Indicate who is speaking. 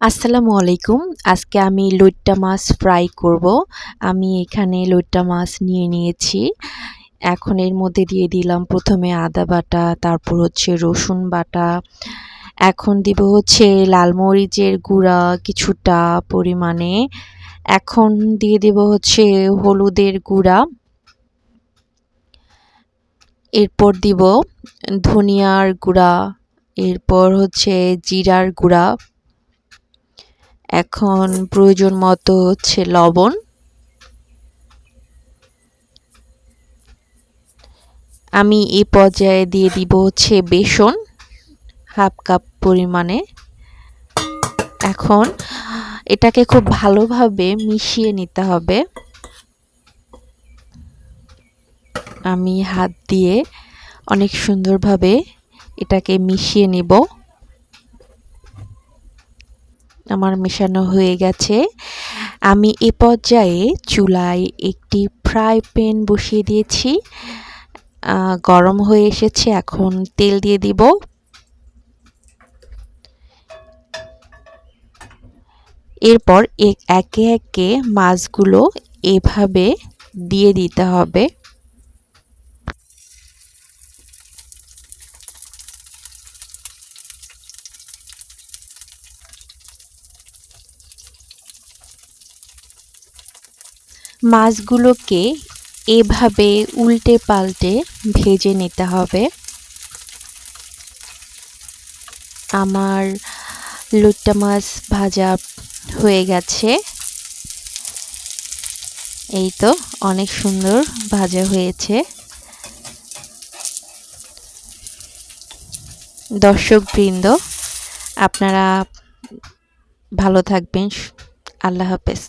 Speaker 1: আসসালামু আলাইকুম। আজকে আমি লইট্টা মাছ ফ্রাই করব। আমি এখানে লইট্টা মাছ নিয়ে নিয়েছি। এখন এর মধ্যে দিয়ে দিলাম প্রথমে আদা বাটা, তারপর হচ্ছে রসুন বাটা। এখন দিব হচ্ছে লাল মরিচের গুঁড়া কিছুটা পরিমাণে। এখন দিয়ে দিব হচ্ছে হলুদের গুঁড়া। এরপর দিব ধনিয়ার গুঁড়া, এরপর হচ্ছে জিরার গুঁড়া। এখন প্রয়োজন মতো হচ্ছে লবণ। আমি এই পর্যায়ে দিয়ে দিব হচ্ছে বেসন হাফ কাপ পরিমাণে। এখন এটাকে খুব ভালোভাবে মিশিয়ে নিতে হবে। আমি হাত দিয়ে অনেক সুন্দরভাবে এটাকে মিশিয়ে নিব। আমার মেশানো হয়ে গেছে। আমি এ পর্যায়ে চুলায় একটি ফ্রাই প্যান বসিয়ে দিয়েছি। গরম হয়ে এসেছে, এখন তেল দিয়ে দিব। এরপর একে একে মাছগুলো এভাবে দিয়ে দিতে হবে। মাছগুলোকে এভাবে উল্টে পাল্টে ভেজে নিতে হবে। আমার লইট্টা মাছ ভাজা হয়ে গেছে। এই তো অনেক সুন্দর ভাজা হয়েছে। দর্শকবৃন্দ, আপনারা ভালো থাকবেন। আল্লাহ হাফেজ।